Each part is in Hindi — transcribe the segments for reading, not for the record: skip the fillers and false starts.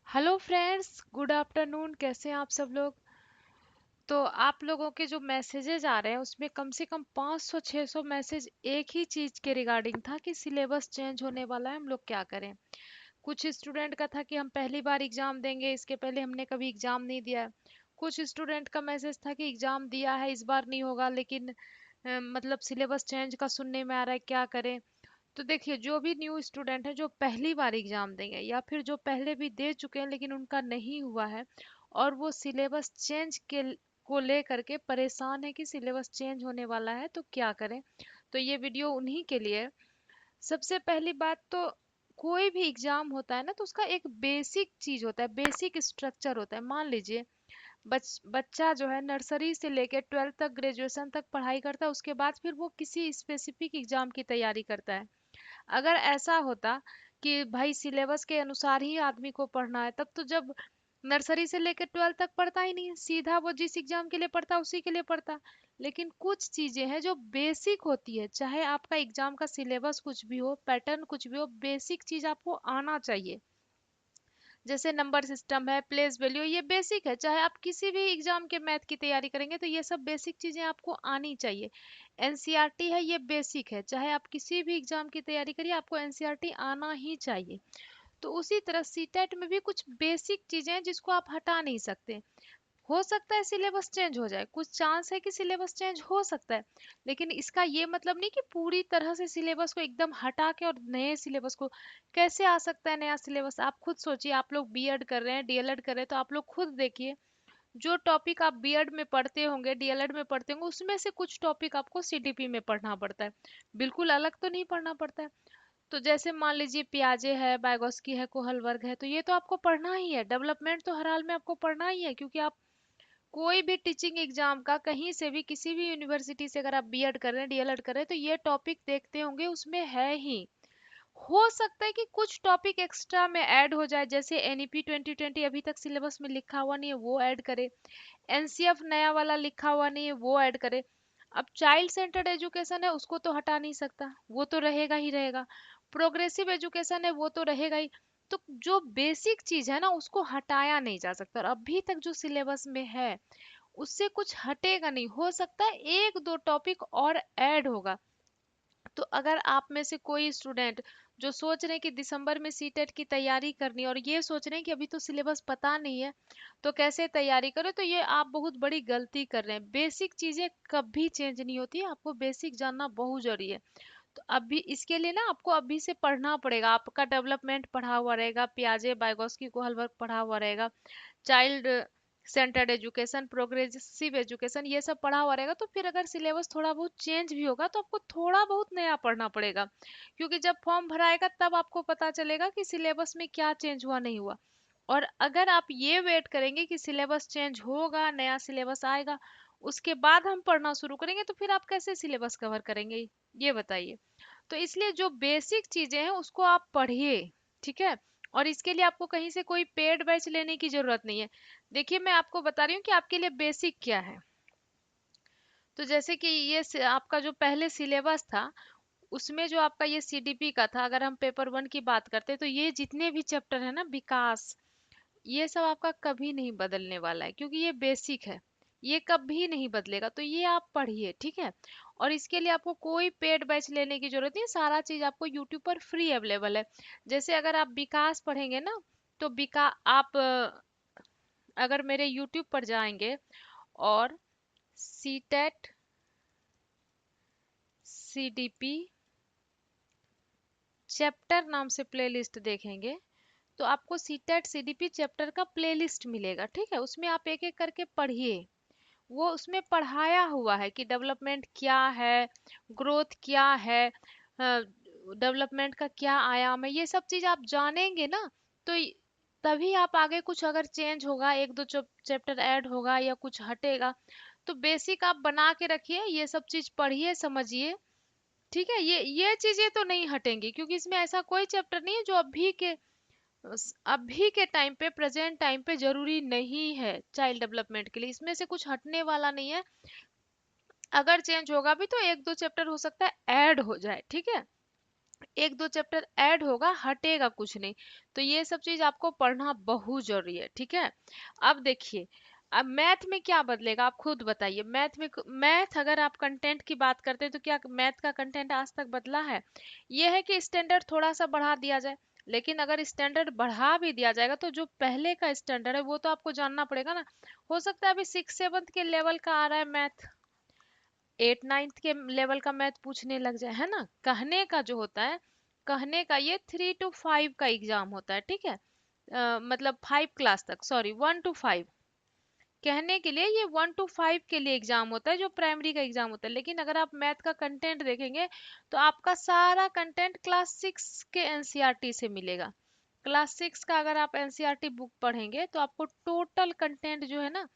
Hello friends, good afternoon. कैसे हैं आप सब लोग? तो आप लोगों के जो मैसेजेस आ रहे हैं उसमें कम से कम 500-600 मैसेज एक ही चीज के रिगार्डिंग था कि सिलेबस चेंज होने वाला है, हम लोग क्या करें। कुछ स्टूडेंट का था कि हम पहली बार एग्जाम देंगे, इसके पहले हमने कभी एग्जाम नहीं दिया है। कुछ स्टूडेंट का मैसेज था कि एग्जाम दिया है, इस बार नहीं होगा, लेकिन मतलब सिलेबस चेंज का सुनने में आ रहा है, क्या करें। तो देखिए, जो भी न्यू स्टूडेंट है जो पहली बार एग्जाम देंगे या फिर जो पहले भी दे चुके हैं लेकिन उनका नहीं हुआ है और वो सिलेबस चेंज के को लेकर के परेशान है कि सिलेबस चेंज होने वाला है तो क्या करें, तो ये वीडियो उन्हीं के लिए है। सबसे पहली बात तो, कोई भी एग्जाम होता है ना तो उसका एक बेसिक चीज होता है, बेसिक स्ट्रक्चर होता है। मान लीजिए बच्चा जो है नर्सरी से लेकर 12th तक, ग्रेजुएशन तक पढ़ाई करता है, उसके बाद फिर वो किसी स्पेसिफिक एग्जाम की तैयारी करता है। अगर ऐसा होता कि भाई सिलेबस के अनुसार ही आदमी को पढ़ना है, तब तो जब नर्सरी से लेकर 12th तक पढ़ता ही नहीं, सीधा वो जिस एग्जाम के लिए पढ़ता उसी के लिए पढ़ता। लेकिन कुछ चीजें हैं जो बेसिक होती है, चाहे आपका एग्जाम का सिलेबस कुछ भी हो, पैटर्न कुछ भी हो, बेसिक चीज आपको आना चाहिए। जैसे नंबर सिस्टम है, प्लेस वैल्यू, ये बेसिक है। चाहे आप किसी भी एग्जाम के मैथ की तैयारी करेंगे तो ये सब बेसिक चीजें आपको आनी चाहिए। एनसीईआरटी है, ये बेसिक है। चाहे आप किसी भी एग्जाम की तैयारी करिए, आपको एनसीईआरटी आना ही चाहिए। तो उसी तरह सीटेट में भी कुछ बेसिक चीजें हैं जिसको आप हटा नहीं सकते। हो सकता है सिलेबस चेंज हो जाए, कुछ चांस है कि सिलेबस चेंज हो सकता है, लेकिन इसका ये मतलब नहीं कि पूरी तरह से सिलेबस को एकदम हटा के और नए सिलेबस को। कैसे आ सकता है नया सिलेबस? आप खुद सोचिए, आप लोग बीएड कर रहे हैं, डीएलएड कर रहे हैं, तो आप लोग खुद देखिए, जो टॉपिक आप बीएड में पढ़ते होंगे, डीएलएड में पढ़ते होंगे, उसमें से कुछ टॉपिक आपको सीटीपी में पढ़ना पड़ता है। बिल्कुल अलग तो नहीं पढ़ना पड़ता है। तो जैसे मान लीजिए पियाजे है, बायगॉस्की है, कोहलवर्ग है, तो ये तो आपको पढ़ना ही है। डेवलपमेंट तो हर हाल में आपको पढ़ना ही है, क्योंकि आप कोई भी टीचिंग एग्जाम का कहीं से भी किसी भी यूनिवर्सिटी से अगर आप बीएड कर रहे हैं, डीएलएड कर रहे हैं, तो ये टॉपिक देखते होंगे, उसमें है ही। हो सकता है कि कुछ टॉपिक एक्स्ट्रा में ऐड हो जाए, जैसे एनईपी 2020 अभी तक सिलेबस में लिखा हुआ नहीं है, वो ऐड करे। एनसीएफ नया वाला लिखा हुआ नहीं है, वो ऐड करे। अब चाइल्ड सेंटर्ड एजुकेशन है, उसको तो हटा नहीं सकता, वो तो रहेगा ही रहेगा। प्रोग्रेसिव एजुकेशन है, वो तो रहेगा ही। तो जो बेसिक चीज है ना, उसको हटाया नहीं जा सकता, और अभी तक जो सिलेबस में है उससे कुछ हटेगा नहीं। हो सकता है एक दो टॉपिक और ऐड होगा। तो अगर आप में से कोई स्टूडेंट जो सोच रहे हैं कि दिसंबर में सीटेट की तैयारी करनी है और ये सोच रहे हैं कि अभी तो सिलेबस पता नहीं है तो कैसे तैयारी करें, तो ये आप बहुत बड़ी गलती कर रहे हैं। बेसिक चीजें कभी चेंज नहीं होती है, आपको बेसिक जानना बहुत जरूरी है। तो अभी इसके लिए ना आपको अभी से पढ़ना पड़ेगा। आपका डेवलपमेंट पढ़ा हुआ रहेगा, पियाजे बायगॉस्की को हल वर्क पढ़ा हुआ रहेगा, child centred education, progressive education, ये सब पढ़ा हुआ रहेगा। तो फिर अगर सिलेबस थोड़ा बहुत चेंज भी होगा तो आपको थोड़ा बहुत नया पढ़ना पड़ेगा, क्योंकि जब फॉर्म भराएगा तब आपको पता चलेगा कि सिलेबस में क्या चेंज हुआ, नहीं हुआ। और अगर आप ये वेट करेंगे कि सिलेबस चेंज होगा, नया सिलेबस आएगा, उसके बाद हम पढ़ना शुरू करेंगे, तो फिर आप कैसे सिलेबस कवर करेंगे, ये बताइए। तो इसलिए जो बेसिक चीजें हैं उसको आप पढ़िए, ठीक है। और इसके लिए आपको कहीं से कोई पेड बैच लेने की जरूरत नहीं है। देखिए, मैं आपको बता रही हूँ कि आपके लिए बेसिक क्या है। तो जैसे कि ये आपका जो पहले सिलेबस था, उसमें जो आपका ये सीडीपी का था, अगर हम पेपर 1 की बात करते हैं, तो ये जितने भी चैप्टर है ना, विकास, ये सब आपका कभी नहीं बदलने वाला है, क्योंकि ये बेसिक है। ये कभी नहीं बदलेगा, तो ये आप पढ़िए, ठीक है। और इसके लिए आपको कोई पेड बैच लेने की जरूरत नहीं, सारा चीज आपको यूट्यूब पर फ्री अवेलेबल है। जैसे अगर आप विकास पढ़ेंगे ना, तो आप अगर मेरे यूट्यूब पर जाएंगे और सीटेट सीडीपी चैप्टर नाम से प्लेलिस्ट देखेंगे, तो आपको सीटेट सीडीपी चैप्टर का प्लेलिस्ट मिलेगा, ठीक है। उसमें आप एक एक करके पढ़िए। वो उसमें पढ़ाया हुआ है कि डेवलपमेंट क्या है, ग्रोथ क्या है, डेवलपमेंट का क्या आयाम है, ये सब चीज आप जानेंगे ना। तो तभी आप आगे, कुछ अगर चेंज होगा, एक दो चैप्टर ऐड होगा या कुछ हटेगा, तो बेसिक आप बना के रखिए, ये सब चीज पढ़िए, समझिए, ठीक है। ये चीजें तो नहीं हटेंगी, क्योंकि इसमें ऐसा कोई चैप्टर नहीं है जो अभी के टाइम पे, प्रेजेंट टाइम पे जरूरी नहीं है चाइल्ड डेवलपमेंट के लिए। इसमें से कुछ हटने वाला नहीं है। अगर चेंज होगा भी तो एक दो चैप्टर हो सकता है ऐड हो जाए, ठीक है। एक दो चैप्टर ऐड होगा, हटेगा कुछ नहीं। तो ये सब चीज आपको पढ़ना बहुत जरूरी है, ठीक है। अब देखिए, अब मैथ में क्या बदलेगा आप खुद बताइए। मैथ अगर आप कंटेंट की बात करते हैं तो क्या मैथ का कंटेंट आज तक बदला है? ये है कि स्टैंडर्ड थोड़ा सा बढ़ा दिया जाए। लेकिन अगर स्टैंडर्ड बढ़ा भी दिया जाएगा तो जो पहले का स्टैंडर्ड है वो तो आपको जानना पड़ेगा ना। हो सकता है अभी 6 7 के लेवल का आ रहा है मैथ, 8 9 के लेवल का मैथ पूछने लग जाए, है ना। कहने का जो होता है, कहने का ये 3 to 5 का एग्जाम होता है, ठीक है। मतलब 5 क्लास तक, सॉरी 1 to 5। कहने के लिए ये 1 to 5 के लिए एग्जाम होता है, जो प्राइमरी का एग्जाम होता है। लेकिन अगर आप मैथ का कंटेंट देखेंगे तो आपका सारा कंटेंट क्लास 6 के एनसीईआरटी से मिलेगा। क्लास 6 का अगर आप एनसीईआरटी बुक पढ़ेंगे तो आपको टोटल कंटेंट जो है ना,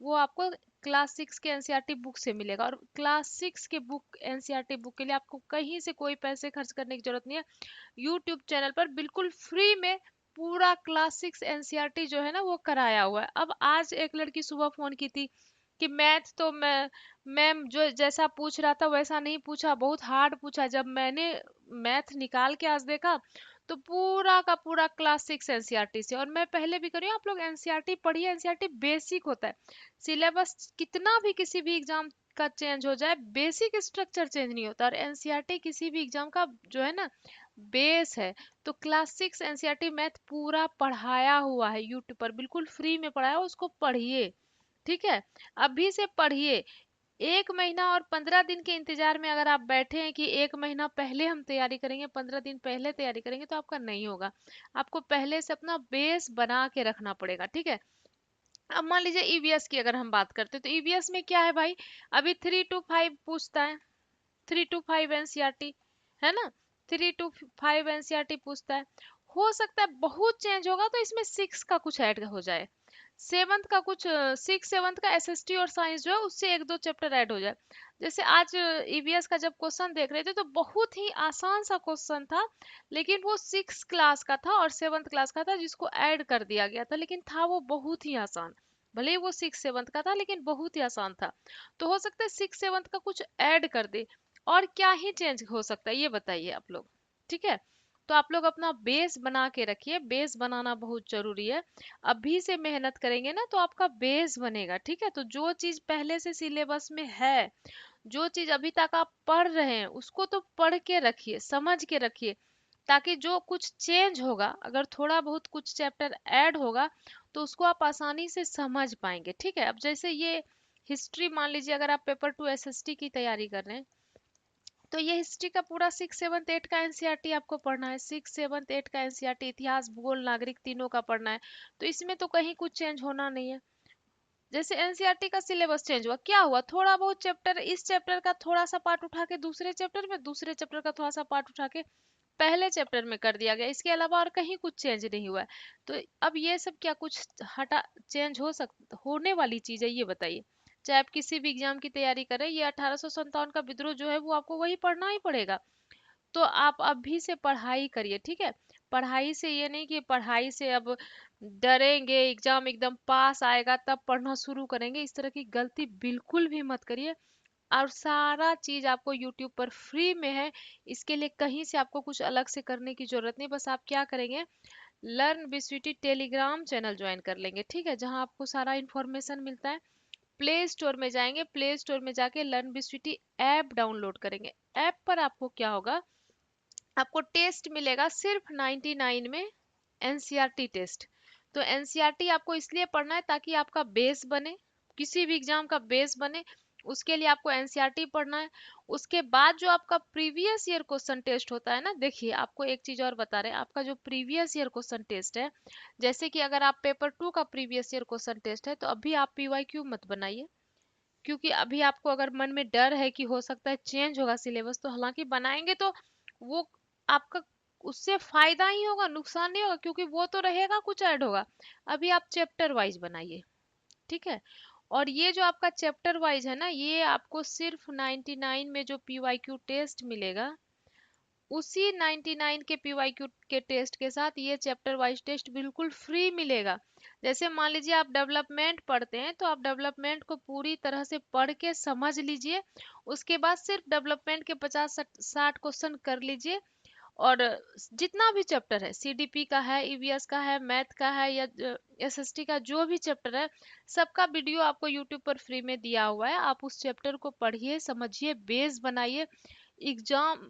वो आपको क्लास 6 के एनसीईआरटी बुक से मिलेगा। और क्लास 6 के बुक, एनसीईआरटी बुक के लिए आपको कहीं से कोई पैसे खर्च करने की जरूरत नहीं है। यूट्यूब चैनल पर बिल्कुल फ्री में पूरा क्लास 6 एनसीईआरटी जो है ना वो कराया हुआ है। अब आज एक लड़की सुबह फोन की थी कि मैथ तो मैम जो जैसा पूछ रहा था वैसा नहीं पूछा, बहुत हार्ड पूछा। जब मैंने मैथ निकाल के आज देखा तो पूरा का पूरा क्लास 6 एनसीईआरटी से। और मैं पहले भी करी हूँ, आप लोग एनसीईआरटी पढ़िए, एनसीईआरटी बेसिक होता है। सिलेबस कितना भी किसी भी एग्जाम का चेंज हो जाए, बेसिक स्ट्रक्चर चेंज नहीं होता। और एनसीईआरटी किसी भी एग्जाम का जो है ना बेस है। तो क्लास 6 एनसीईआरटी मैथ पूरा पढ़ाया हुआ है यूट्यूब पर, बिल्कुल फ्री में पढ़ाया हुआ, उसको पढ़िए, ठीक है। अभी से पढ़िए। 1 महीना और 15 दिन के इंतजार में अगर आप बैठे हैं कि 1 महीना पहले हम तैयारी करेंगे, 15 दिन पहले तैयारी करेंगे, तो आपका नहीं होगा। आपको पहले से अपना बेस बना के रखना पड़ेगा, ठीक है। अब मान लीजिए ईवीएस की अगर हम बात करते हैं तो ईवीएस में क्या है भाई, अभी 3 to 5 पूछता है। 3 to 5 एनसीईआरटी है ना, 3 to 5 एनसीईआरटी पूछता है। हो सकता है बहुत चेंज होगा तो इसमें 6 का कुछ ऐड हो जाए, 7th का कुछ, 6 7 का एसएसटी और साइंस जो है उससे एक दो चैप्टर ऐड हो जाए। जैसे आज ईवीएस का जब क्वेश्चन देख रहे थे तो बहुत ही आसान सा क्वेश्चन था, लेकिन वो 6 क्लास का था और 7th क्लास का था, जिसको ऐड कर दिया गया था। लेकिन था वो बहुत ही आसान, भले ही वो 6 7 का था लेकिन बहुत ही आसान था। तो हो सकता है 6 7 का कुछ ऐड कर दे। और क्या ही चेंज हो सकता है ये बताइए आप लोग, ठीक है। तो आप लोग अपना बेस बना के रखिए, बेस बनाना बहुत जरूरी है। अभी से मेहनत करेंगे ना तो आपका बेस बनेगा, ठीक है। तो जो चीज पहले से सिलेबस में है, जो चीज अभी तक आप पढ़ रहे हैं उसको तो पढ़ के रखिए, समझ के रखिए। ताकि जो कुछ चेंज होगा, अगर थोड़ा बहुत कुछ चैप्टर ऐड होगा तो उसको आप आसानी से समझ पाएंगे, ठीक है। अब जैसे ये हिस्ट्री मान लीजिए, अगर आप पेपर 2 एसएसटी की तैयारी कर रहे हैं तो ये हिस्ट्री का पूरा 6 7 8 का एनसीईआरटी आपको पढ़ना है। 6 7 8 का एनसीईआरटी, इतिहास भूगोल नागरिक तीनों का पढ़ना है। तो इसमें तो कहीं कुछ चेंज होना नहीं है। जैसे एनसीईआरटी का सिलेबस चेंज हुआ, क्या हुआ, थोड़ा बहुत चैप्टर, इस चैप्टर का थोड़ा सा पार्ट उठा के दूसरे चैप्टर में, दूसरे चैप्टर का थोड़ा सा पार्ट उठा के पहले चैप्टर में कर दिया गया। इसके अलावा और कहीं कुछ चेंज नहीं हुआ है। तो अब ये सब क्या कुछ हटा चेंज हो सकता, होने वाली चीज है ये बताइए। चाहे आप किसी भी एग्जाम की तैयारी करें, ये 1857 का विद्रोह जो है वो आपको वही पढ़ना ही पड़ेगा। तो आप अभी से पढ़ाई करिए, ठीक है। पढ़ाई से ये नहीं कि पढ़ाई से अब डरेंगे एग्जाम एकदम पास आएगा तब पढ़ना शुरू करेंगे, इस तरह की गलती बिल्कुल भी मत करिए। और सारा चीज आपको यूट्यूब पर फ्री में है। इसके लिए कहीं से आपको कुछ अलग से करने की जरूरत नहीं। बस आप क्या करेंगे, learn BCT Telegram channel join कर लेंगे, ठीक है, जहां आपको सारा इंफॉर्मेशन मिलता है। प्ले स्टोर में जाएंगे, प्ले स्टोर में जाके लर्न बीसीटी ऐप डाउनलोड करेंगे। ऐप पर आपको क्या होगा, आपको टेस्ट मिलेगा सिर्फ 99 में, एनसीईआरटी टेस्ट। तो एनसीईआरटी आपको इसलिए पढ़ना है ताकि आपका बेस बने, किसी भी एग्जाम का बेस बने। उसके लिए आपको एनसीईआरटी पढ़ना है। उसके बाद जो आपका प्रीवियस ईयर क्वेश्चन टेस्ट होता है ना, देखिए आपको एक चीज और बता रहे हैं, आपका जो प्रीवियस ईयर क्वेश्चन टेस्ट है, जैसे कि अगर आप पेपर 2 का प्रीवियस ईयर क्वेश्चन टेस्ट है तो अभी आप पीवाईक्यू मत बनाइए। क्योंकि अभी आपको अगर मन में डर है कि हो सकता है चेंज होगा सिलेबस, तो हालांकि बनाएंगे तो वो आपका उससे फायदा ही होगा, नुकसान नहीं होगा, क्योंकि वो तो रहेगा, कुछ ऐड होगा। अभी आप चैप्टर वाइज बनाइए, ठीक है। और ये जो आपका चैप्टर वाइज है ना, ये आपको सिर्फ 99 में जो पीवाईक्यू टेस्ट मिलेगा, उसी 99 के पीवाईक्यू के टेस्ट के साथ ये चैप्टर वाइज टेस्ट बिल्कुल फ्री मिलेगा। जैसे मान लीजिए आप डेवलपमेंट पढ़ते हैं तो आप डेवलपमेंट को पूरी तरह से पढ़ के समझ लीजिए। उसके बाद सिर्फ डेवलपमेंट के 50 60 क्वेश्चन कर लीजिए। और जितना भी चैप्टर है, सीडीपी का है, ईवीएस का है, मैथ का है, या एसएसटी का, जो भी चैप्टर है, सबका वीडियो आपको यूट्यूब पर फ्री में दिया हुआ है। आप उस चैप्टर को पढ़िए, समझिए, बेस बनाइए। एग्जाम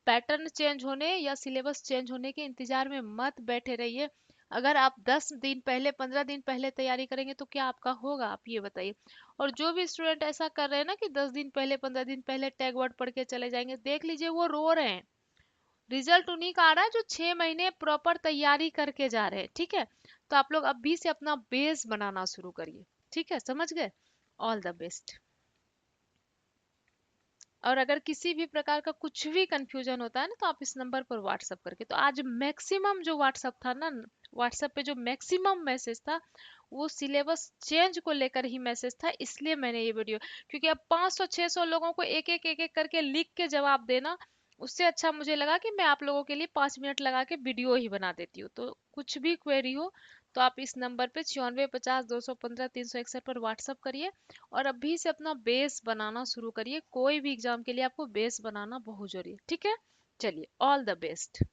पैटर्न चेंज होने या सिलेबस चेंज होने के इंतजार में मत बैठे रहिए। अगर आप 10 दिन पहले, 15 दिन पहले तैयारी करेंगे तो क्या आपका होगा, आप ये बताइए। और जो भी स्टूडेंट ऐसा कर रहे हैं ना कि 10 दिन पहले, 15 दिन पहले टैग वर्ड पढ़ के चले जाएंगे, देख लीजिए वो रो रहे हैं। रिजल्ट उन्हीं का आ रहा है जो 6 महीने प्रॉपर तैयारी करके जा रहे हैं। ठीक है, तो आप लोग अभी से अपना बेस बनाना शुरू करिए। ठीक है, समझ गए। All the best. और अगर किसी भी प्रकार का कुछ भी कंफ्यूजन होता है ना, तो आप इस नंबर पर व्हाट्सअप करके, तो आज मैक्सिमम जो व्हाट्सअप था ना, व्हाट्सएप पे जो मैक्सिमम मैसेज था, वो सिलेबस चेंज को लेकर ही मैसेज था। इसलिए मैंने ये वीडियो, क्योंकि अब 500 600 लोगों को एक एक करके लिख के जवाब देना, उससे अच्छा मुझे लगा कि मैं आप लोगों के लिए 5 मिनट लगा के वीडियो ही बना देती हूँ। तो कुछ भी क्वेरी हो तो आप इस नंबर पे 9450 215 361 पर व्हाट्सअप करिए। और अभी से अपना बेस बनाना शुरू करिए। कोई भी एग्जाम के लिए आपको बेस बनाना बहुत जरूरी है। ठीक है, चलिए, ऑल द बेस्ट।